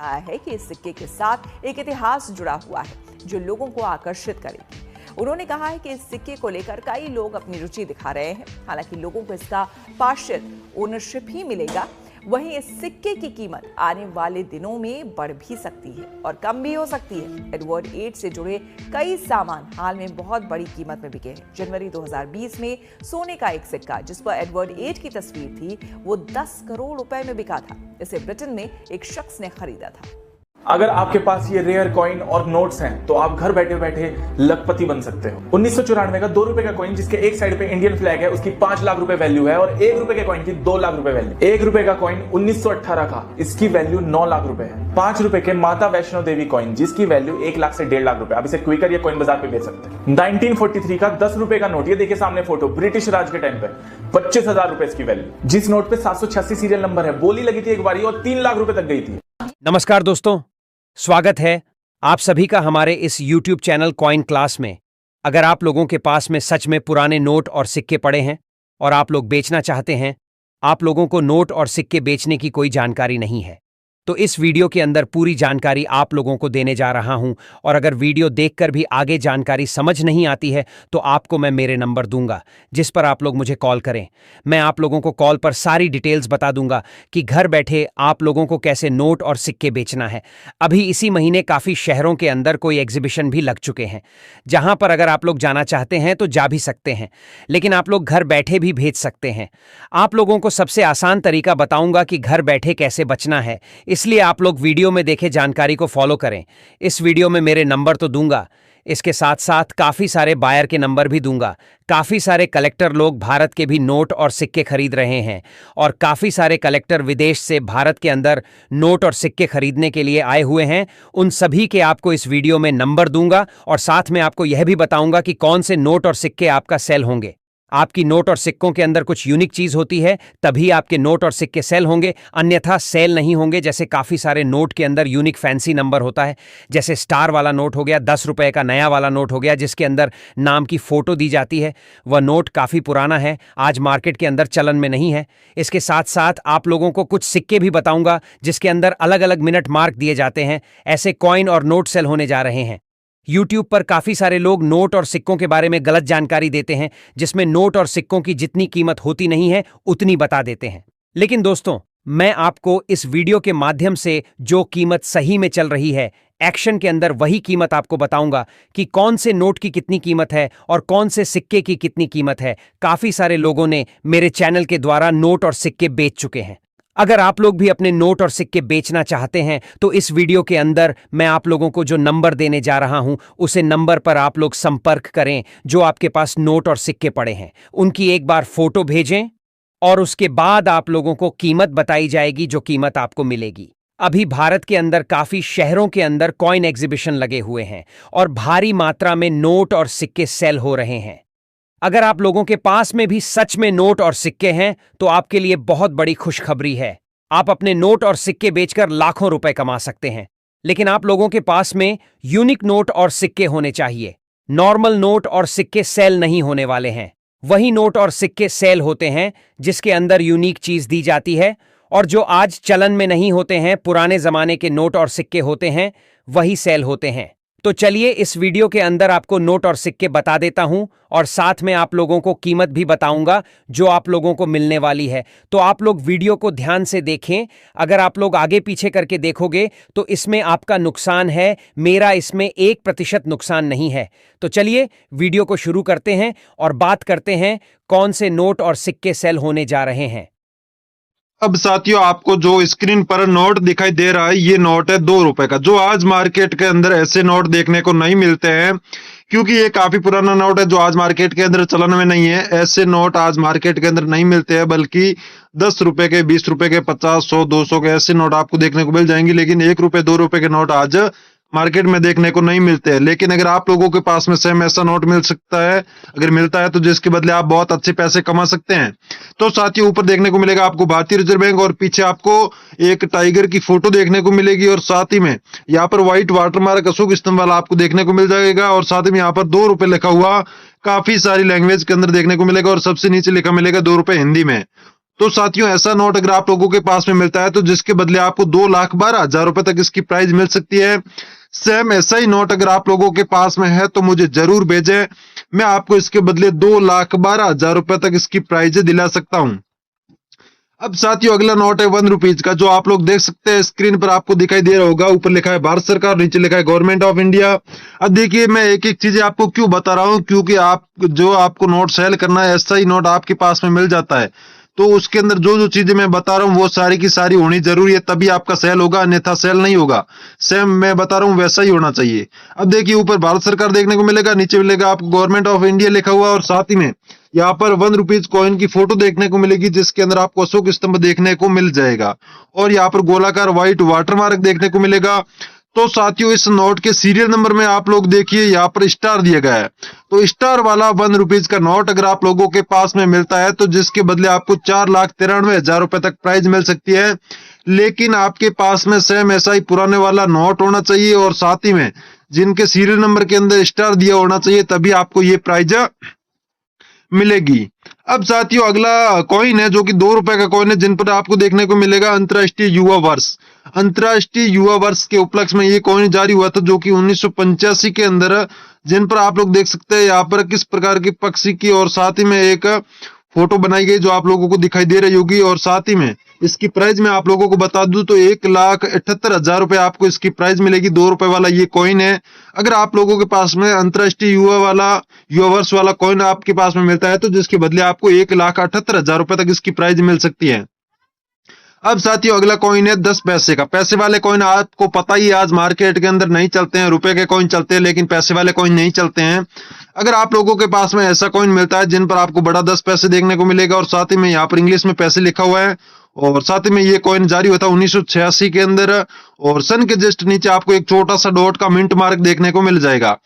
कहा है कि इस सिक्के के साथ एक इतिहास जुड़ा हुआ है जो लोगों को आकर्षित करेगी। उन्होंने कहा है कि इस सिक्के को लेकर कई लोग अपनी रुचि दिखा रहे हैं। हालांकि लोगों को इसका पार्शियल ओनरशिप ही मिलेगा। वहीं इस सिक्के की कीमत आने वाले दिनों में बढ़ भी सकती है और कम भी हो सकती है। एडवर्ड 8 से जुड़े कई सामान हाल में बहुत बड़ी कीमत में बिके हैं। जनवरी 2020 में सोने का एक सिक्का जिस पर एडवर्ड 8 की तस्वीर थी वो 10 करोड़ रुपए में बिका था। इसे ब्रिटेन में एक शख्स ने खरीदा था। अगर आपके पास ये रेयर कॉइन और नोट्स हैं तो आप घर बैठे बैठे लखपति बन सकते हो। 1994 का 2 रुपए का कॉइन जिसके एक साइड पे इंडियन फ्लैग है उसकी 5 लाख रुपए वैल्यू है और 1 रुपए के कॉइन की 2 लाख रुपए वैल्यू। 1 रुपए का कॉइन 1918 का इसकी वैल्यू 9 लाख रुपए है। 5 रुपए के माता वैष्णो देवी कॉइन जिसकी वैल्यू 1 लाख से 1.5 लाख रुपए। आप इसे क्विकर या कॉइन बाजार पे बेच सकते हैं। 1943 का 10 रुपए का नोट, ये देखिए सामने फोटो, ब्रिटिश राज के टाइम पे 25,000 रुपए इसकी वैल्यू। जिस नोट पे 786 सीरियल नंबर है, बोली लगी थी एक बारी और 3 लाख रुपए तक गई थी। नमस्कार दोस्तों, स्वागत है आप सभी का हमारे इस YouTube चैनल कॉइन क्लास में। अगर आप लोगों के पास में सच में पुराने नोट और सिक्के पड़े हैं और आप लोग बेचना चाहते हैं, आप लोगों को नोट और सिक्के बेचने की कोई जानकारी नहीं है, तो इस वीडियो के अंदर पूरी जानकारी आप लोगों को देने जा रहा हूं। और अगर वीडियो देखकर भी आगे जानकारी समझ नहीं आती है तो आपको मैं मेरे नंबर दूंगा जिस पर आप लोग मुझे कॉल करें। मैं आप लोगों को कॉल पर सारी डिटेल्स बता दूंगा कि घर बैठे आप लोगों को कैसे नोट और सिक्के बेचना है। अभी इसी महीने काफ़ी शहरों के अंदर कोई एग्जीबिशन भी लग चुके हैं जहां पर अगर आप लोग जाना चाहते हैं तो जा भी सकते हैं, लेकिन आप लोग घर बैठे भी भेज सकते हैं। आप लोगों को सबसे आसान तरीका बताऊंगा कि घर बैठे कैसे बचना है, इसलिए आप लोग वीडियो में देखे जानकारी को फॉलो करें। इस वीडियो में मेरे नंबर तो दूंगा, इसके साथ साथ काफी सारे बायर के नंबर भी दूंगा। काफी सारे कलेक्टर लोग भारत के भी नोट और सिक्के खरीद रहे हैं और काफी सारे कलेक्टर विदेश से भारत के अंदर नोट और सिक्के खरीदने के लिए आए हुए हैं। उन सभी के आपको इस वीडियो में नंबर दूंगा और साथ में आपको यह भी बताऊंगा कि कौन से नोट और सिक्के आपका सेल होंगे। आपकी नोट और सिक्कों के अंदर कुछ यूनिक चीज होती है तभी आपके नोट और सिक्के सेल होंगे, अन्यथा सेल नहीं होंगे। जैसे काफी सारे नोट के अंदर यूनिक फैंसी नंबर होता है, जैसे स्टार वाला नोट हो गया, 10 रुपए का नया वाला नोट हो गया जिसके अंदर नाम की फोटो दी जाती है। वह नोट काफी पुराना है, आज मार्केट के अंदर चलन में नहीं है। इसके साथ साथ आप लोगों को कुछ सिक्के भी बताऊंगा जिसके अंदर अलग अलग मिनट मार्क दिए जाते हैं। ऐसे कॉइन और नोट सेल होने जा रहे हैं। YouTube पर काफी सारे लोग नोट और सिक्कों के बारे में गलत जानकारी देते हैं, जिसमें नोट और सिक्कों की जितनी कीमत होती नहीं है उतनी बता देते हैं। लेकिन दोस्तों, मैं आपको इस वीडियो के माध्यम से जो कीमत सही में चल रही है, एक्शन के अंदर वही कीमत आपको बताऊंगा कि कौन से नोट की कितनी कीमत है और कौन से सिक्के की कितनी कीमत है। काफी सारे लोगों ने मेरे चैनल के द्वारा नोट और सिक्के बेच चुके हैं। अगर आप लोग भी अपने नोट और सिक्के बेचना चाहते हैं तो इस वीडियो के अंदर मैं आप लोगों को जो नंबर देने जा रहा हूं उसे नंबर पर आप लोग संपर्क करें। जो आपके पास नोट और सिक्के पड़े हैं उनकी एक बार फोटो भेजें और उसके बाद आप लोगों को कीमत बताई जाएगी, जो कीमत आपको मिलेगी। अभी भारत के अंदर काफी शहरों के अंदर कॉइन एग्जीबिशन लगे हुए हैं और भारी मात्रा में नोट और सिक्के सेल हो रहे हैं। अगर आप लोगों के पास में भी सच में नोट और सिक्के हैं तो आपके लिए बहुत बड़ी खुशखबरी है। आप अपने नोट और सिक्के बेचकर लाखों रुपए कमा सकते हैं। लेकिन आप लोगों के पास में यूनिक नोट और सिक्के होने चाहिए। नॉर्मल नोट और सिक्के सेल नहीं होने वाले हैं। वही नोट और सिक्के सेल होते हैं जिसके अंदर यूनिक चीज दी जाती है और जो आज चलन में नहीं होते हैं, पुराने जमाने के नोट और सिक्के होते हैं, वही सेल होते हैं। तो चलिए इस वीडियो के अंदर आपको नोट और सिक्के बता देता हूं और साथ में आप लोगों को कीमत भी बताऊंगा जो आप लोगों को मिलने वाली है। तो आप लोग वीडियो को ध्यान से देखें। अगर आप लोग आगे पीछे करके देखोगे तो इसमें आपका नुकसान है, मेरा इसमें 1% नुकसान नहीं है। तो चलिए वीडियो को शुरू करते हैं और बात करते हैं कौन से नोट और सिक्के सेल होने जा रहे हैं। अब साथियों, आपको जो स्क्रीन पर नोट दिखाई दे रहा है ये नोट है 2 रुपए का। जो आज मार्केट के अंदर ऐसे नोट देखने को नहीं मिलते हैं क्योंकि ये काफी पुराना नोट है जो आज मार्केट के अंदर चलन में नहीं है। ऐसे नोट आज मार्केट के अंदर नहीं मिलते हैं, बल्कि 10 रुपए के, 20 रुपए के, 50, 100, 200 के ऐसे नोट आपको देखने को मिल जाएंगे। लेकिन 1 रुपए 2 रुपए के नोट आज मार्केट में देखने को नहीं मिलते हैं। लेकिन अगर आप लोगों के पास में सेम ऐसा नोट मिल सकता है, अगर मिलता है तो जिसके बदले आप बहुत अच्छे पैसे कमा सकते हैं। तो साथियों, ऊपर देखने को मिलेगा आपको भारतीय रिजर्व बैंक और पीछे आपको एक टाइगर की फोटो देखने को मिलेगी और साथ ही में यहाँ पर व्हाइट वाटरमार्क अशोक स्तंभ वाला आपको देखने को मिल जाएगा और साथ में यहाँ पर 2 रुपए लिखा हुआ काफी सारी लैंग्वेज के अंदर देखने को मिलेगा और सबसे नीचे लिखा मिलेगा 2 रुपए हिंदी में। तो साथियों ऐसा नोट अगर आप लोगों के पास में मिलता है तो जिसके बदले आपको 2,12,000 रुपए तक इसकी प्राइस मिल सकती है। सेम ऐसा ही नोट अगर आप लोगों के पास में है तो मुझे जरूर भेजें, मैं आपको इसके बदले 2,12,000 रुपए तक इसकी प्राइस दिला सकता हूं। अब साथियों अगला नोट है 1 रुपीज का, जो आप लोग देख सकते हैं स्क्रीन पर आपको दिखाई दे रहा होगा। ऊपर लिखा है भारत सरकार, नीचे लिखा है गवर्नमेंट ऑफ इंडिया। अब देखिए मैं एक एक चीजें आपको क्यों बता रहा हूं, क्योंकि आपको नोट सेल करना है ऐसा ही नोट आपके पास में मिल जाता है, तो उसके अंदर जो जो चीजें मैं बता रहा हूँ वो सारी की सारी होनी जरूरी है, तभी आपका सेल होगा, अन्यथा सेल नहीं होगा। सेम मैं बता रहा हूँ वैसा ही होना चाहिए। अब देखिए ऊपर भारत सरकार देखने को मिलेगा, नीचे मिलेगा आपको गवर्नमेंट ऑफ इंडिया लिखा हुआ, और साथ ही में यहाँ पर 1 रुपीज कॉइन की फोटो देखने को मिलेगी, जिसके अंदर आपको अशोक स्तंभ देखने को मिल जाएगा, और यहाँ पर गोलाकार व्हाइट वाटरमार्क देखने को मिलेगा। तो साथियों इस नोट के सीरियल नंबर में आप लोग देखिए यहाँ पर स्टार दिया गया है, तो स्टार वाला 1 रुपीज का नोट अगर आप लोगों के पास में मिलता है तो जिसके बदले आपको 4,93,000 रुपए तक प्राइस मिल सकती है। लेकिन आपके पास में सेम ऐसा ही पुराने वाला नोट होना चाहिए, और साथ ही में जिनके सीरियल नंबर के अंदर स्टार दिया होना चाहिए, तभी आपको ये प्राइज मिलेगी। अब साथियों अगला कॉइन है जो कि 2 रुपए का कॉइन है, जिन पर आपको देखने को मिलेगा अंतरराष्ट्रीय युवा वर्ष। अंतरराष्ट्रीय युवा वर्ष के उपलक्ष्य में ये कॉइन जारी हुआ था, जो कि 1985 के अंदर, जिन पर आप लोग देख सकते हैं यहाँ पर किस प्रकार की पक्षी की और साथ ही में एक फोटो बनाई गई जो आप लोगों को दिखाई दे रही होगी। और साथ ही में इसकी प्राइस मैं आप लोगों को बता दूं तो 1,78,000 रुपए आपको इसकी प्राइस मिलेगी। 2 रुपए वाला ये कॉइन है। अगर आप लोगों के पास में अंतरराष्ट्रीय युवा वर्ष वाला कॉइन आपके पास में मिलता है तो जिसके बदले आपको 1,78,000 रुपए तक इसकी प्राइस मिल सकती है। अब साथियों अगला कॉइन है 10 पैसे का। पैसे वाले कॉइन आपको पता ही आज मार्केट के अंदर नहीं चलते हैं, रुपए के कॉइन चलते हैं लेकिन पैसे वाले कॉइन नहीं चलते हैं। अगर आप लोगों के पास में ऐसा कॉइन मिलता है जिन पर आपको बड़ा 10 पैसे देखने को मिलेगा, और साथ ही में यहाँ पर इंग्लिश में पैसे लिखा हुआ है, और साथ ही में ये कॉइन जारी हुआ था 1986 के अंदर, और सन के जस्ट नीचे आपको एक छोटा सा डॉट का मिंट मार्क देखने को मिल जाएगा।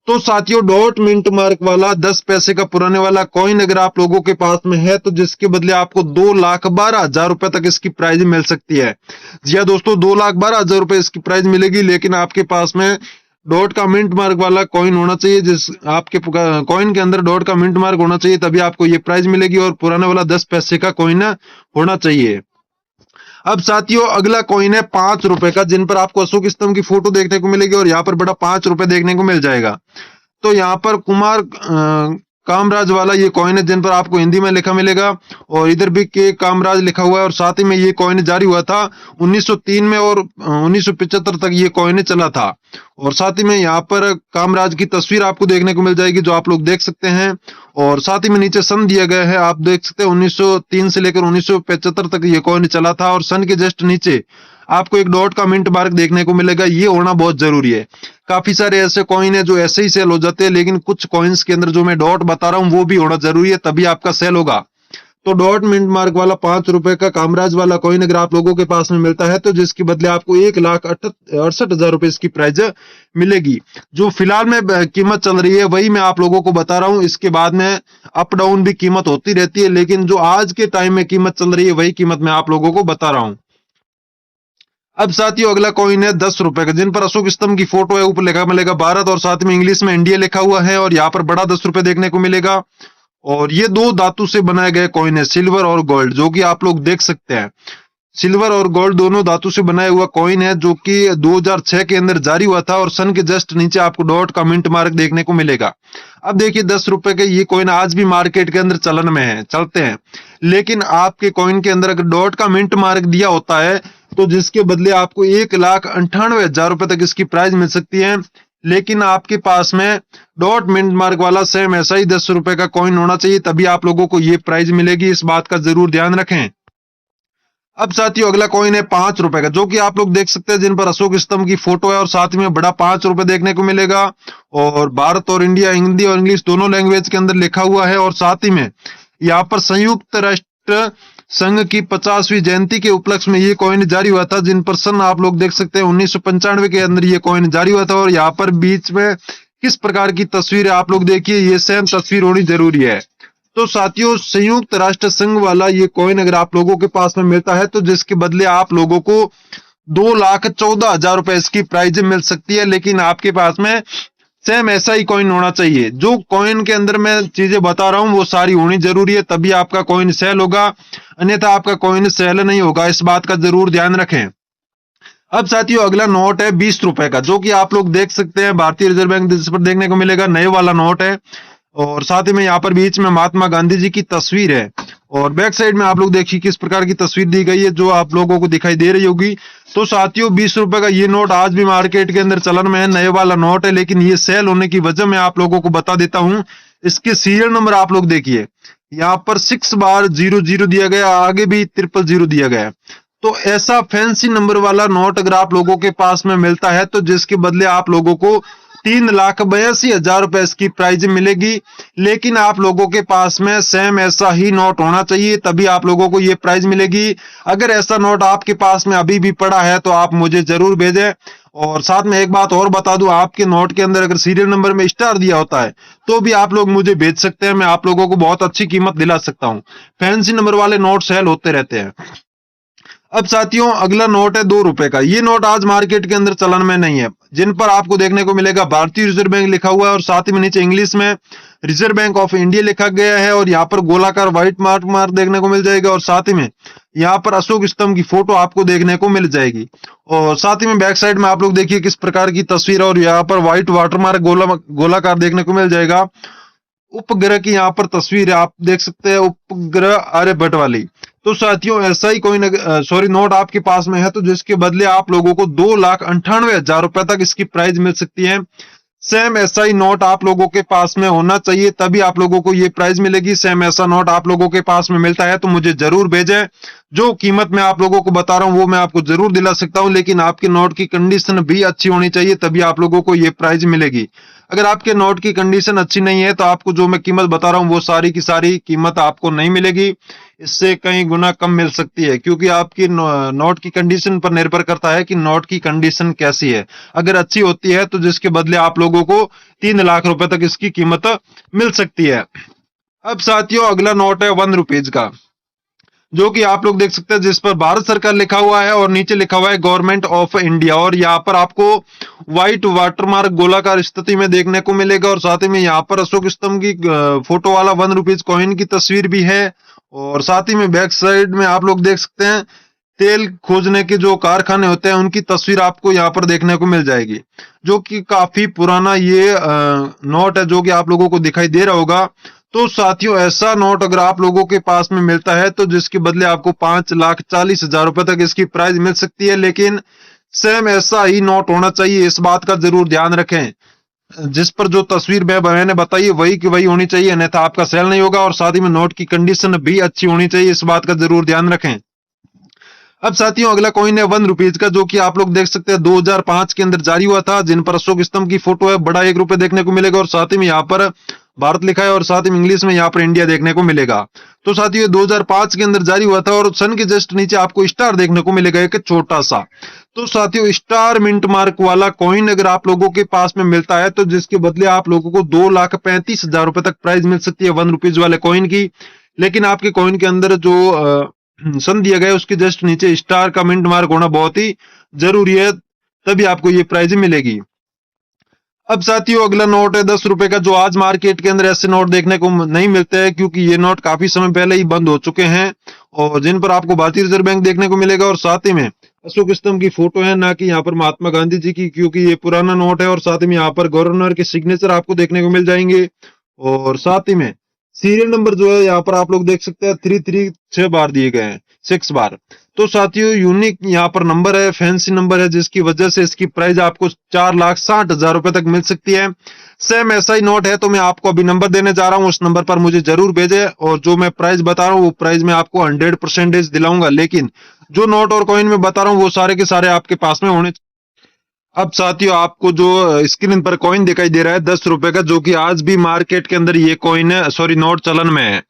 तो साथियों डॉट मिंट मार्क वाला 10 पैसे का पुराने वाला कॉइन अगर आप लोगों के पास में है तो जिसके बदले आपको 2,12,000 रुपए तक इसकी प्राइस मिल सकती है। जी हाँ दोस्तों 2,12,000 रुपए इसकी प्राइस मिलेगी, लेकिन आपके पास में डॉट का मिंट मार्क वाला कॉइन होना चाहिए। जिस आपके कॉइन के अंदर डॉट का मिंट मार्क होना चाहिए, तभी आपको ये प्राइस मिलेगी, और पुराने वाला 10 पैसे का कॉइन होना चाहिए। अब साथियों अगला कॉइन है 5 रुपए का, जिन पर आपको अशोक स्तंभ की फोटो देखने को मिलेगी, और यहाँ पर बड़ा 5 रुपए देखने को मिल जाएगा। तो यहाँ पर कुमार कामराज वाला ये कॉइन है, जिन पर आपको हिंदी में लिखा मिलेगा, और इधर भी के कामराज लिखा हुआ है। और साथ ही में ये कॉइन जारी हुआ था 1903 में, और 1975 तक ये कॉइन चला था। और साथ ही में यहाँ पर कामराज की तस्वीर आपको देखने को मिल जाएगी, जो आप लोग देख सकते हैं। और साथ ही में नीचे सन दिया गया है, आप देख सकते हैं 1903 से लेकर 1975 तक ये कॉइन चला था। और सन के जस्ट नीचे आपको एक डॉट का मिंट मार्क देखने को मिलेगा, ये होना बहुत जरूरी है। काफी सारे ऐसे कॉइन है जो ऐसे ही सेल हो जाते हैं, लेकिन कुछ कॉइन्स के अंदर जो मैं डॉट बता रहा हूँ वो भी होना जरूरी है, तभी आपका सेल होगा। तो डॉट मिंट मार्क वाला 5 रुपए का कामराज वाला कॉइन अगर आप लोगों के पास में मिलता है तो जिसके बदले आपको 1,68,000 रुपए इसकी प्राइस मिलेगी। जो फिलहाल में कीमत चल रही है वही मैं आप लोगों को बता रहा हूँ, इसके बाद में अप डाउन भी कीमत होती रहती है, लेकिन जो आज के टाइम में कीमत चल रही है वही कीमत मैं आप लोगों को बता रहा हूँ। अब साथियों अगला कॉइन है 10 रुपए का, जिन पर अशोक स्तंभ की फोटो है, ऊपर लिखा मिलेगा भारत, और साथ में इंग्लिश में इंडिया लिखा हुआ है, और यहाँ पर बड़ा 10 रुपए देखने को मिलेगा। और ये 2 धातु से बनाए गए कॉइन है, सिल्वर और गोल्ड, जो कि आप लोग देख सकते हैं। सिल्वर और गोल्ड दोनों धातु से बनाया हुआ कॉइन है, जो कि 2006 के अंदर जारी हुआ था, और सन के जस्ट नीचे आपको डॉट का मिंट मार्क देखने को मिलेगा। अब देखिए 10 रुपए के ये कॉइन आज भी मार्केट के अंदर चलन में है, चलते हैं, लेकिन आपके कॉइन के अंदर अगर डॉट का मिंट मार्क दिया होता है तो जिसके बदले आपको 1,98,000 रुपए तक इसकी प्राइस मिल सकती है। लेकिन आपके पास में डॉट मिंट मार्क वाला सेम ऐसा ही 10 रुपए का कॉइन होना चाहिए, तभी आप लोगों को ये प्राइस मिलेगी, इस बात का जरूर ध्यान रखें। अब साथियों अगला कॉइन है 5 रुपए का, जो कि आप लोग देख सकते हैं, जिन पर अशोक स्तंभ की फोटो है, और साथ में बड़ा 5 रुपए देखने को मिलेगा, और भारत और इंडिया हिंदी और इंग्लिश दोनों लैंग्वेज के अंदर लिखा हुआ है। और साथ ही में यहाँ पर संयुक्त राष्ट्र संघ की 50वीं जयंती के उपलक्ष्य में ये कॉइन जारी हुआ था, जिन पर सन आप लोग देख सकते हैं 1995 के अंदर ये कॉइन जारी हुआ था। और यहाँ पर बीच में किस प्रकार की तस्वीर है आप लोग देखिए, ये सेम तस्वीर होनी जरूरी है। तो साथियों संयुक्त राष्ट्र संघ वाला ये कॉइन अगर आप लोगों के पास में मिलता है तो जिसके बदले आप लोगों को 2,14,000 रुपए इसकी प्राइज मिल सकती है, लेकिन आपके पास में सेम ऐसा ही कॉइन होना चाहिए। जो कॉइन के अंदर मैं चीजें बता रहा हूं वो सारी होनी जरूरी है, तभी आपका कॉइन सेल होगा, अन्यथा आपका कॉइन सेल नहीं होगा। इस बात का जरूर ध्यान रखें। अब साथियों अगला नोट है 20 रुपए का, जो कि आप लोग देख सकते हैं भारतीय रिजर्व बैंक जिस पर देखने को मिलेगा, नए वाला नोट है। और साथ ही में यहाँ पर बीच में महात्मा गांधी जी की तस्वीर है और बैक साइड में आप लोग देखिए किस प्रकार की तस्वीर दी गई है जो आप लोगों को दिखाई दे रही होगी। तो साथियों 20 रुपए का ये नोट आज भी मार्केट के अंदर चलन में है, नए वाला नोट है, लेकिन ये सेल होने की वजह मैं आप लोगों को बता देता हूं। इसके सीरियल नंबर आप लोग देखिए, यहाँ पर 6 बार 00 दिया गया, आगे भी 000 दिया गया। तो ऐसा फैंसी नंबर वाला नोट अगर आप लोगों के पास में मिलता है तो जिसके बदले आप लोगों को 3,82,000 रुपए इसकी प्राइज मिलेगी, लेकिन आप लोगों के पास में सेम ऐसा ही नोट होना चाहिए, तभी आप लोगों को ये प्राइज मिलेगी। अगर ऐसा नोट आपके पास में अभी भी पड़ा है तो आप मुझे जरूर भेजें। और साथ में एक बात और बता दूं, आपके नोट के अंदर अगर सीरियल नंबर में स्टार दिया होता है तो भी आप लोग मुझे भेज सकते हैं, मैं आप लोगों को बहुत अच्छी कीमत दिला सकता हूं। फैंसी नंबर वाले नोट सेल होते रहते हैं। अब साथियों अगला नोट है 2 रुपए का। ये नोट आज मार्केट के अंदर चलन में नहीं है, जिन पर आपको देखने को मिलेगा भारतीय रिजर्व बैंक लिखा हुआ है और साथ ही में नीचे इंग्लिश में रिजर्व बैंक ऑफ इंडिया लिखा गया है और यहाँ पर गोलाकार व्हाइट मार्क देखने को मिल जाएगा और साथ ही में यहाँ पर अशोक स्तंभ की फोटो आपको देखने को मिल जाएगी। और साथ ही में बैक साइड में आप लोग देखिए किस प्रकार की तस्वीर है और यहाँ पर व्हाइट वाटरमार्क गोलाकार देखने को मिल जाएगा। उपग्रह की यहाँ पर तस्वीर है, आप देख सकते हैं उपग्रह आर्यभट्ट वाली। तो साथियों ऐसा ही कोई नोट आपके पास में है तो जिसके बदले आप लोगों को 2,98,000 रुपए तक इसकी प्राइस मिल सकती है। सेम ऐसा ही नोट आप लोगों के पास में होना चाहिए, तभी आप लोगों को ये प्राइस मिलेगी। सेम ऐसा नोट आप लोगों के पास में मिलता है तो मुझे जरूर भेजें। जो कीमत मैं आप लोगों को बता रहा हूं वो मैं आपको जरूर दिला सकता हूं, लेकिन आपके नोट की कंडीशन भी अच्छी होनी चाहिए, तभी आप लोगों को ये प्राइस मिलेगी। अगर आपके नोट की कंडीशन अच्छी नहीं है तो आपको जो मैं कीमत बता रहा हूं वो सारी की सारी कीमत आपको नहीं मिलेगी, इससे कई गुना कम मिल सकती है, क्योंकि आपकी नोट की कंडीशन पर निर्भर करता है कि नोट की कंडीशन कैसी है। अगर अच्छी होती है तो जिसके बदले आप लोगों को 3 लाख रुपए तक इसकी कीमत मिल सकती है। अब साथियों अगला नोट है 1 रुपीज का, जो कि आप लोग देख सकते हैं जिस पर भारत सरकार लिखा हुआ है और नीचे लिखा हुआ है गवर्नमेंट ऑफ इंडिया और यहाँ पर आपको व्हाइट वाटरमार्क गोलाकार स्थिति में देखने को मिलेगा और साथ ही में यहाँ पर अशोक स्तंभ की फोटो वाला 1 रुपीज कॉइन की तस्वीर भी है। और साथ ही में बैक साइड में आप लोग देख सकते हैं तेल खोजने के जो कारखाने होते हैं उनकी तस्वीर आपको यहाँ पर देखने को मिल जाएगी, जो कि काफी पुराना ये नोट है जो कि आप लोगों को दिखाई दे रहा होगा। तो साथियों ऐसा नोट अगर आप लोगों के पास में मिलता है तो जिसके बदले आपको 5,40,000 रुपए तक इसकी प्राइस मिल सकती है, लेकिन सेम ऐसा ही नोट होना चाहिए, इस बात का जरूर ध्यान रखें। जिस पर जो तस्वीर मैंने बताई वही की वही होनी चाहिए, अन्यथा आपका सेल नहीं होगा। और साथ ही में नोट की कंडीशन भी अच्छी होनी चाहिए, इस बात का जरूर ध्यान रखें। अब साथियों अगला कॉइन है 1 रुपीज का, जो कि आप लोग देख सकते हैं 2005 के अंदर जारी हुआ था, जिन पर अशोक स्तंभ की फोटो है, बड़ा 1 रुपए देखने को मिलेगा और साथ ही में यहाँ पर भारत लिखा है और साथ ही इंग्लिश में यहाँ पर इंडिया देखने को मिलेगा। तो साथियों 2005 के अंदर जारी हुआ था और सन के जस्ट नीचे आपको स्टार देखने को मिलेगा एक छोटा सा। तो साथियों स्टार मिंट मार्क वाला कॉइन अगर आप लोगों के पास में मिलता है तो जिसके बदले आप लोगों को 2,35,000 रुपए तक प्राइस मिल सकती है 1 रुपीज वाले कॉइन की, लेकिन आपके कॉइन के अंदर जो सन दिया गया है उसके जस्ट नीचे स्टार का मिंट मार्क होना बहुत ही जरूरी है, तभी आपको ये प्राइज मिलेगी। अब साथियों अगला नोट है 10 रुपए का, जो आज मार्केट के अंदर ऐसे नोट देखने को नहीं मिलते हैं क्योंकि ये नोट काफी समय पहले ही बंद हो चुके हैं और जिन पर आपको भारतीय रिजर्व बैंक देखने को मिलेगा और साथ ही में अशोक स्तंभ की फोटो है, ना कि यहाँ पर महात्मा गांधी जी की, क्योंकि ये पुराना नोट है। और साथ ही में यहाँ पर गवर्नर के सिग्नेचर आपको देखने को मिल जाएंगे और साथ ही में सीरियल नंबर जो है यहाँ पर आप लोग देख सकते हैं 3 6 बार दिए गए हैं, 6 बार। तो साथियों यूनिक यहाँ पर नंबर है, फैंसी नंबर है, जिसकी वजह से इसकी प्राइस आपको 4,60,000 रुपए तक मिल सकती है। सेम ऐसा ही नोट है तो मैं आपको अभी नंबर देने जा रहा हूँ, उस नंबर पर मुझे जरूर भेजे और जो मैं प्राइस बता रहा हूँ वो प्राइस मैं आपको 100% दिलाऊंगा, लेकिन जो नोट और कॉइन में बता रहा हूँ वो सारे के सारे आपके पास में होने। अब साथियों आपको जो स्क्रीन पर कॉइन दिखाई दे रहा है 10 रुपए का, जो कि आज भी मार्केट के अंदर ये कॉइन है नोट चलन में है।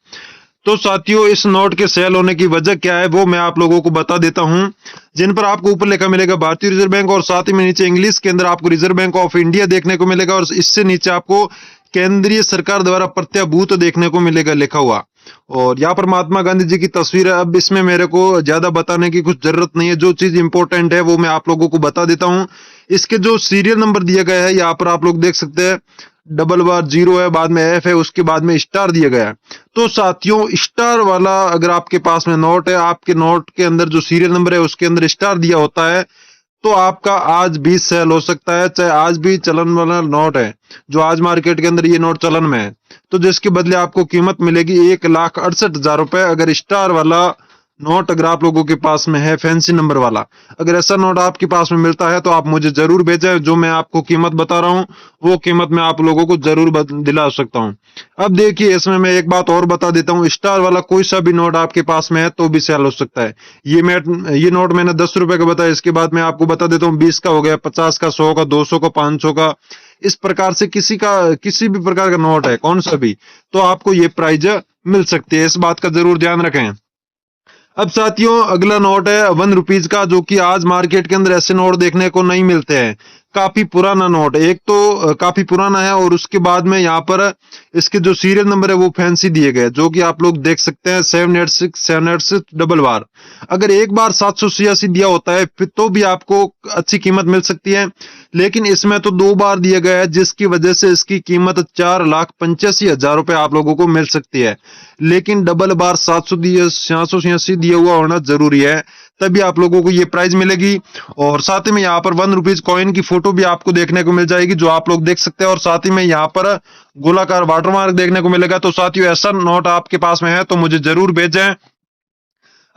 तो साथियों इस नोट के सेल होने की वजह क्या है वो मैं आप लोगों को बता देता हूं, जिन पर आपको ऊपर लिखा मिलेगा भारतीय रिजर्व बैंक और साथ ही में नीचे इंग्लिश के अंदर आपको रिजर्व बैंक ऑफ इंडिया देखने को मिलेगा और इससे नीचे आपको केंद्रीय सरकार द्वारा प्रत्याभूत देखने को मिलेगा लिखा हुआ। और यहाँ पर महात्मा गांधी जी की तस्वीर है। अब इसमें मेरे को ज्यादा बताने की कुछ जरूरत नहीं है, जो चीज इंपॉर्टेंट है वो मैं आप लोगों को बता देता हूँ इसके जो सीरियल नंबर दिया गया है यहाँ पर आप लोग देख सकते हैं, डबल बार 0 है, बाद में F है, उसके बाद में स्टार दिया गया है। तो साथियों स्टार वाला अगर आपके पास में नोट है, आपके नोट के अंदर जो सीरियल नंबर है उसके अंदर स्टार दिया होता है, तो आपका आज भी सेल हो सकता है। चाहे आज भी चलन वाला नोट है, जो आज मार्केट के अंदर ये नोट चलन में है, तो जिसके बदले आपको कीमत मिलेगी 1,68,000 रुपए। अगर स्टार वाला नोट अगर आप लोगों के पास में है, फैंसी नंबर वाला, अगर ऐसा नोट आपके पास में मिलता है तो आप मुझे जरूर भेजें। जो मैं आपको कीमत बता रहा हूं वो कीमत मैं आप लोगों को जरूर दिला सकता हूं। अब देखिए इसमें मैं एक बात और बता देता हूं, स्टार वाला कोई सा भी नोट आपके पास में है तो भी सेल हो सकता है। ये नोट मैंने 10 रुपए का बताया, इसके बाद मैं आपको बता देता हूँ 20 का हो गया, 50 का, 100 का, 200 का, 500 का। इस प्रकार से किसी भी प्रकार का नोट है, कौन सा भी, तो आपको ये प्राइज मिल सकती है। इस बात का जरूर ध्यान रखें। अब साथियों अगला नोट है 1 रुपीज का, जो कि आज मार्केट के अंदर ऐसे नोट देखने को नहीं मिलते हैं। काफी पुराना नोट, एक तो काफी पुराना है और उसके बाद में यहाँ पर इसके जो सीरियल नंबर है वो फैंसी दिए गए, जो कि आप लोग देख सकते हैं 786 डबल बार। अगर एक बार 786 दिया होता है फिर तो भी आपको अच्छी कीमत मिल सकती है, लेकिन इसमें तो 2 बार दिया गया है, जिसकी वजह से इसकी कीमत 4,85,000 रुपए आप लोगों को मिल सकती है। लेकिन डबल बार 786 दिया हुआ होना जरूरी है, तभी आप लोगों को ये प्राइस मिलेगी। और साथ ही में यहाँ पर 1 रुपीज कॉइन की फोटो भी आपको देखने को मिल जाएगी, जो आप लोग देख सकते हैं। और साथ ही में यहाँ पर गोलाकार वाटरमार्क देखने को मिलेगा। तो साथियों ऐसा नोट आपके पास में है तो मुझे जरूर भेजें।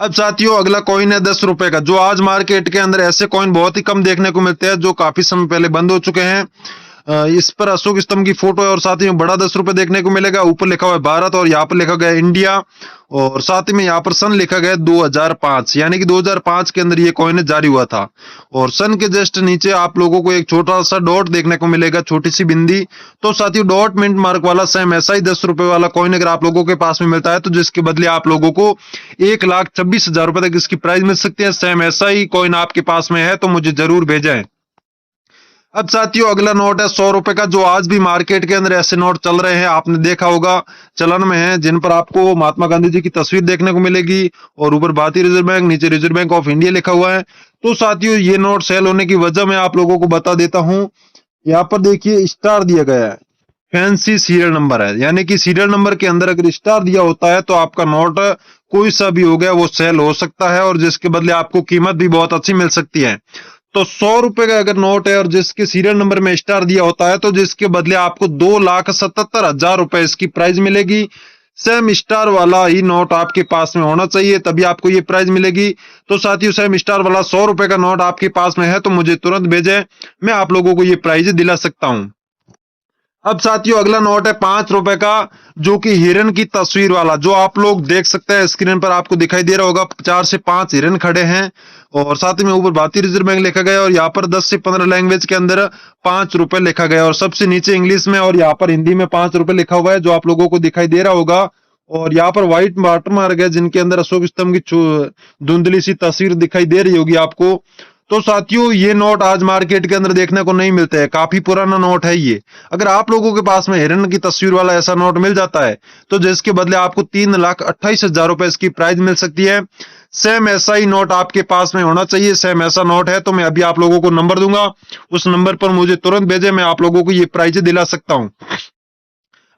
अब साथियों अगला कॉइन है 10 रुपए का, जो आज मार्केट के अंदर ऐसे कॉइन बहुत ही कम देखने को मिलते हैं, जो काफी समय पहले बंद हो चुके हैं। इस पर अशोक स्तंभ की फोटो है और साथ ही में बड़ा 10 रुपए देखने को मिलेगा। ऊपर लिखा हुआ है भारत और यहाँ पर लिखा गया है इंडिया, और साथ ही में यहाँ पर सन लिखा गया है 2005, यानी कि 2005 के अंदर ये कॉइन जारी हुआ था। और सन के जस्ट नीचे आप लोगों को एक छोटा सा डॉट देखने को मिलेगा, छोटी सी बिंदी। तो साथियों डॉट मिंट मार्क वाला सेम ऐसा ही 10 रुपए वाला कॉइन अगर आप लोगों के पास में मिलता है तो जिसके बदले आप लोगों को 1,26,000 रुपए तक इसकी प्राइस मिल सकती है। सेम ऐसा ही कॉइन आपके पास में है तो मुझे जरूर भेजें। अब साथियों अगला नोट है 100 रुपए का, जो आज भी मार्केट के अंदर ऐसे नोट चल रहे हैं, आपने देखा होगा चलन में है, जिन पर आपको महात्मा गांधी जी की तस्वीर देखने को मिलेगी और ऊपर भारतीय रिजर्व बैंक, नीचे रिजर्व बैंक ऑफ इंडिया लिखा हुआ है। तो साथियों ये नोट सेल होने की वजह मैं आप लोगों को बता देता हूं। यहाँ पर देखिए स्टार दिया गया है, फैंसी सीरियल नंबर है, यानी कि सीरियल नंबर के अंदर अगर स्टार दिया होता है तो आपका नोट कोई सा भी हो गया वो सेल हो सकता है, और जिसके बदले आपको कीमत भी बहुत अच्छी मिल सकती है। तो 100 रुपए का अगर नोट है और जिसके सीरियल नंबर में स्टार दिया होता है तो जिसके बदले आपको 2,77,000 रुपए इसकी प्राइस मिलेगी। सेम स्टार वाला ही नोट आपके पास में होना चाहिए, तभी आपको ये प्राइस मिलेगी। तो साथियों सेम स्टार वाला 100 रुपए का नोट आपके पास में है तो मुझे तुरंत भेजें, मैं आप लोगों को ये प्राइस दिला सकता हूं। अब साथियों अगला नोट है 5 रुपए का, जो कि हिरन की तस्वीर वाला, जो आप लोग देख सकते हैं स्क्रीन पर आपको दिखाई दे रहा होगा। 4 से 5 हिरन खड़े हैं और साथ ही में ऊपर भारतीय रिजर्व बैंक लिखा गया है और यहाँ पर 10 से 15 लैंग्वेज के अंदर 5 रुपए लिखा गया है, और सबसे नीचे इंग्लिश में और यहाँ पर हिंदी में 5 रुपए लिखा हुआ है, जो आप लोगों को दिखाई दे रहा होगा। और यहाँ पर व्हाइट वाटर मार्क है, जिनके अंदर अशोक स्तंभ की धुंधली सी तस्वीर दिखाई दे रही होगी आपको। तो साथियों ये नोट आज मार्केट के अंदर देखने को नहीं मिलते हैं, काफी पुराना नोट है ये। अगर आप लोगों के पास में हिरन की तस्वीर वाला ऐसा नोट मिल जाता है तो जिसके बदले आपको 3,28,000 रुपए इसकी प्राइस मिल सकती है। सेम ऐसा ही नोट आपके पास में होना चाहिए, सेम ऐसा नोट है तो मैं अभी आप लोगों को नंबर दूंगा, उस नंबर पर मुझे तुरंत भेजे, मैं आप लोगों को ये प्राइज दिला सकता हूं।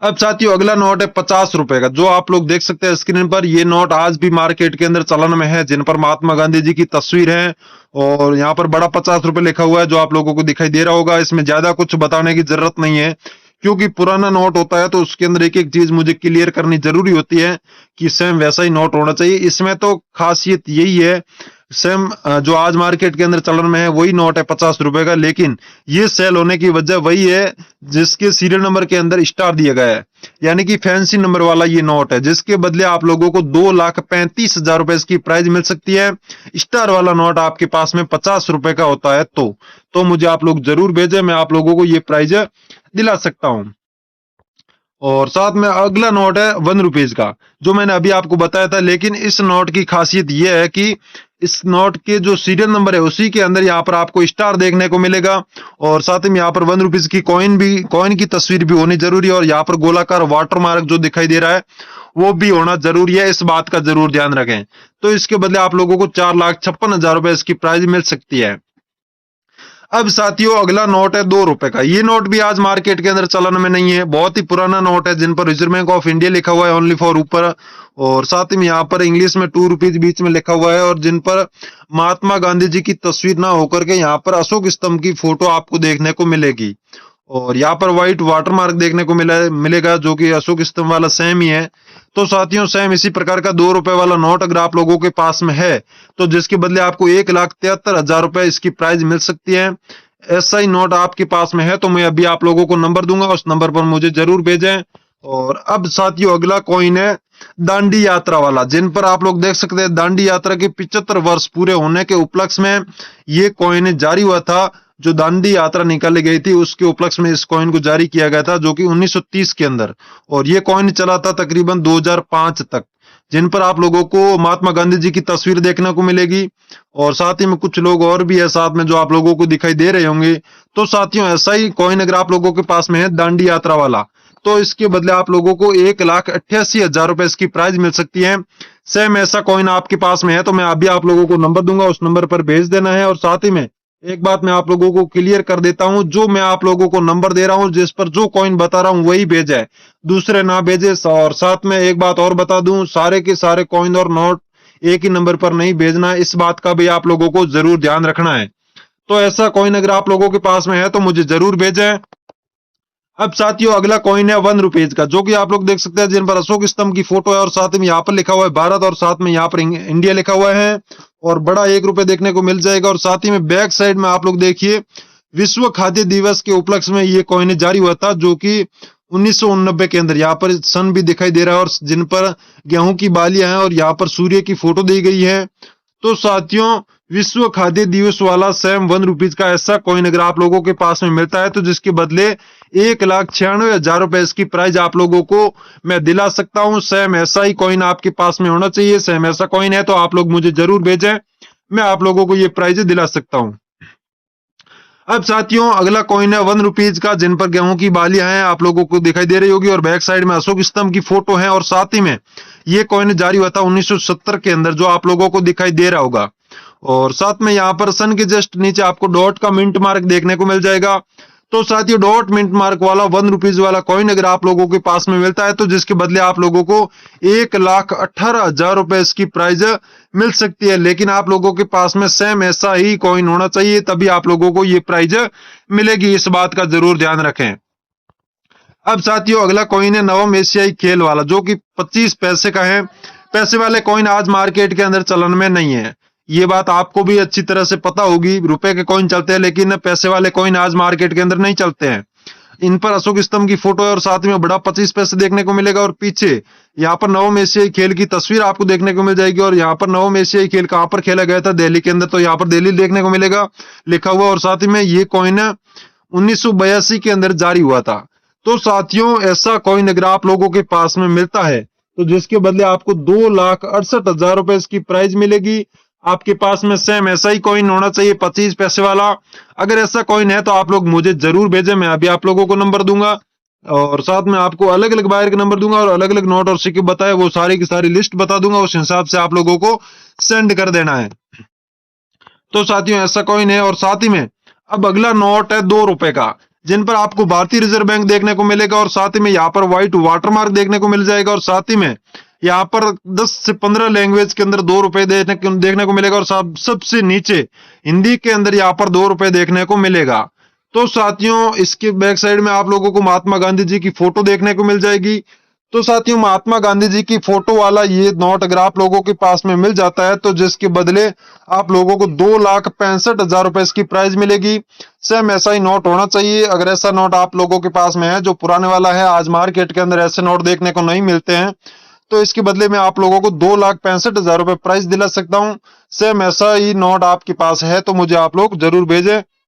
अब साथियों अगला नोट है 50 रुपए का, जो आप लोग देख सकते हैं स्क्रीन पर। ये नोट आज भी मार्केट के अंदर चलन में है, जिन पर महात्मा गांधी जी की तस्वीर है और यहाँ पर बड़ा 50 रुपए लिखा हुआ है, जो आप लोगों को दिखाई दे रहा होगा। इसमें ज्यादा कुछ बताने की जरूरत नहीं है, क्योंकि पुराना नोट होता है तो उसके अंदर एक एक चीज मुझे क्लियर करनी जरूरी होती है कि सेम वैसा ही नोट होना चाहिए। इसमें तो खासियत यही है, सेम जो आज मार्केट के अंदर चलन में है वही नोट है 50 रुपए का, लेकिन ये सेल होने की वजह वही है जिसके सीरियल नंबर के अंदर स्टार दिया गया है, यानी कि फैंसी नंबर वाला ये नोट है, जिसके बदले आप लोगों को 2,35,000 रुपए इसकी प्राइस मिल सकती है। स्टार वाला नोट आपके पास में 50 रुपए का होता है तो मुझे आप लोग जरूर भेजें, मैं आप लोगों को ये प्राइज दिला सकता हूं। और साथ में अगला नोट है 1 रुपीज का, जो मैंने अभी आपको बताया था, लेकिन इस नोट की खासियत यह है कि इस नोट के जो सीरियल नंबर है उसी के अंदर यहाँ पर आपको स्टार देखने को मिलेगा, और साथ में यहाँ पर 1 रुपीज की कॉइन की तस्वीर भी होनी जरूरी है, और यहाँ पर गोलाकार वाटर मार्क जो दिखाई दे रहा है वो भी होना जरूरी है, इस बात का जरूर ध्यान रखें। तो इसके बदले आप लोगों को 4,56,000 रुपए इसकी प्राइस मिल सकती है। अब साथियों अगला नोट है 2 रुपए का। ये नोट भी आज मार्केट के अंदर चलन में नहीं है, बहुत ही पुराना नोट है जिन पर रिजर्व बैंक ऑफ इंडिया लिखा हुआ है ओनली फॉर ऊपर, और साथ ही में यहाँ पर इंग्लिश में 2 रुपीज बीच में लिखा हुआ है, और जिन पर महात्मा गांधी जी की तस्वीर ना होकर के यहाँ पर अशोक स्तंभ की फोटो आपको देखने को मिलेगी, और यहाँ पर व्हाइट वाटरमार्क देखने को मिलेगा जो कि अशोक स्तंभ वाला सेम ही है। तो साथियों सेम इसी प्रकार का 2 रुपए वाला नोट अगर आप लोगों के पास में है तो जिसके बदले आपको 1,73,000 रुपए इसकी प्राइस मिल सकती है। ऐसा ही नोट आपके पास में है तो मैं अभी आप लोगों को नंबर दूंगा, उस नंबर पर मुझे जरूर भेजें। और अब साथियों अगला कॉइन है दांडी यात्रा वाला, जिन पर आप लोग देख सकते हैं दांडी यात्रा के 75 वर्ष पूरे होने के उपलक्ष्य में ये कॉइन जारी हुआ था। जो दांडी यात्रा निकाली गई थी उसके उपलक्ष्य में इस कॉइन को जारी किया गया था जो कि 1930 के अंदर, और ये कॉइन चला था तकरीबन 2005 तक, जिन पर आप लोगों को महात्मा गांधी जी की तस्वीर देखने को मिलेगी, और साथ ही में कुछ लोग और भी है साथ में जो आप लोगों को दिखाई दे रहे होंगे। तो साथियों ऐसा ही कॉइन अगर आप लोगों के पास में है दांडी यात्रा वाला, तो इसके बदले आप लोगों को 1,88,000 रुपए इसकी प्राइस मिल सकती है। सेम ऐसा कॉइन आपके पास में है तो मैं अभी आप लोगों को नंबर दूंगा, उस नंबर पर भेज देना है। और साथ ही में एक बात मैं आप लोगों को क्लियर कर देता हूं, जो मैं आप लोगों को नंबर दे रहा हूं जिस पर जो कॉइन बता रहा हूं वही भेजे, दूसरे ना भेजे। और साथ में एक बात और बता दूं, सारे के सारे कॉइन और नोट एक ही नंबर पर नहीं भेजना, इस बात का भी आप लोगों को जरूर ध्यान रखना है। तो ऐसा कॉइन अगर आप लोगों के पास में है तो मुझे जरूर भेजें। अब साथियों अगला कॉइन है 1 रुपीज का, जो कि आप लोग देख सकते हैं जिन पर अशोक स्तंभ की फोटो है, और साथ में यहाँ पर लिखा हुआ है भारत, और साथ में यहाँ पर इंडिया लिखा हुआ है, और बड़ा 1 रुपए देखने को मिल जाएगा। और साथ ही में बैक साइड में आप लोग देखिए विश्व खाद्य दिवस के उपलक्ष्य में ये कॉइन जारी हुआ था जो कि 1989 के अंदर, यहाँ पर सन भी दिखाई दे रहा है, और जिन पर गेहूं की बालियां हैं, और यहाँ पर सूर्य की फोटो दी गई है। तो साथियों विश्व खाद्य दिवस वाला सेम 1 रुपीज का ऐसा कॉइन अगर आप लोगों के पास में मिलता है तो जिसके बदले 1,96,000 रुपए इसकी प्राइस आप लोगों को मैं दिला सकता हूं। सेम ऐसा ही कॉइन आपके पास में होना चाहिए, सेम ऐसा कॉइन है तो आप लोग मुझे जरूर भेजें, मैं आप लोगों को ये प्राइज दिला सकता हूं। अब साथियों अगला कॉइन है 1 रुपीज का, जिन पर गेहूं की बालियां हैं, आप लोगों को दिखाई दे रही होगी, और बैक साइड में अशोक स्तंभ की फोटो है, और साथ ही में ये कॉइन जारी हुआ था 1970 के अंदर, जो आप लोगों को दिखाई दे रहा होगा। और साथ में यहाँ पर सन के जस्ट नीचे आपको डॉट का मिंट मार्क देखने को मिल जाएगा। तो साथियों डॉट मिंट मार्क वाला 1 रुपीज वाला कॉइन अगर आप लोगों के पास में मिलता है तो जिसके बदले आप लोगों को 1,18,000 रुपए इसकी प्राइज मिल सकती है। लेकिन आप लोगों के पास में सेम ऐसा ही कॉइन होना चाहिए, तभी आप लोगों को ये प्राइज मिलेगी, इस बात का जरूर ध्यान रखें। अब साथियों अगला कॉइन है नवम एशियाई खेल वाला, जो कि 25 पैसे का है। पैसे वाले कॉइन आज मार्केट के अंदर चलन में नहीं है, ये बात आपको भी अच्छी तरह से पता होगी। रुपए के कॉइन चलते हैं लेकिन पैसे वाले कॉइन आज मार्केट के अंदर नहीं चलते हैं। इन पर अशोक स्तंभ की फोटो है, और साथ में बड़ा 25 पैसे देखने को मिलेगा, और पीछे यहाँ पर नवम एशियाई खेल की तस्वीर आपको देखने को मिल जाएगी। और यहाँ पर नवम एशियाई खेल कहाँ पर खेला गया था, दिल्ली के अंदर, तो यहाँ पर दिल्ली देखने को मिलेगा लिखा हुआ। और साथ ही में ये कॉइन 1982 के अंदर जारी हुआ था। तो साथियों ऐसा कॉइन अगर आप लोगों के पास में मिलता है तो जिसके बदले आपको 2,68,000 रुपए इसकी प्राइज मिलेगी। आपके पास में सेम ऐसा ही कॉइन होना चाहिए 25 पैसे वाला। अगर ऐसा कॉइन है तो आप लोग मुझे जरूर भेजें, मैं अभी आप लोगों को नंबर दूंगा, और साथ में आपको अलग अलग बायर के नंबर दूंगा, और अलग अलग नोट और सिक्के बताए वो सारी की सारी लिस्ट बता दूंगा, उस हिसाब से आप लोगों को सेंड कर देना है। तो साथियों ऐसा कॉइन है। और साथ ही में अब अगला नोट है 2 रुपए का, जिन पर आपको भारतीय रिजर्व बैंक देखने को मिलेगा, और साथ ही में यहाँ पर व्हाइट वाटरमार्क देखने को मिल जाएगा, और साथ ही में यहाँ पर 10 से 15 लैंग्वेज के अंदर 2 रुपए देखने को मिलेगा, और सबसे नीचे हिंदी के अंदर यहाँ पर 2 रुपए देखने को मिलेगा। तो साथियों इसके बैक साइड में आप लोगों को महात्मा गांधी जी की फोटो देखने को मिल जाएगी। तो साथियों महात्मा गांधी जी की फोटो वाला ये नोट अगर आप लोगों के पास में मिल जाता है तो जिसके बदले आप लोगों को 2,65,000 रुपए इसकी प्राइज मिलेगी। सेम ऐसा ही नोट होना चाहिए। अगर ऐसा नोट आप लोगों के पास में है जो पुराने वाला है, आज मार्केट के अंदर ऐसे नोट देखने को नहीं मिलते हैं, तो इसके बदले में आप लोगों को 2,65,000 रुपए प्राइस दिला सकता हूं। सेम ऐसा ही नोट आपके पास है तो मुझे आप लोग जरूर भेजें,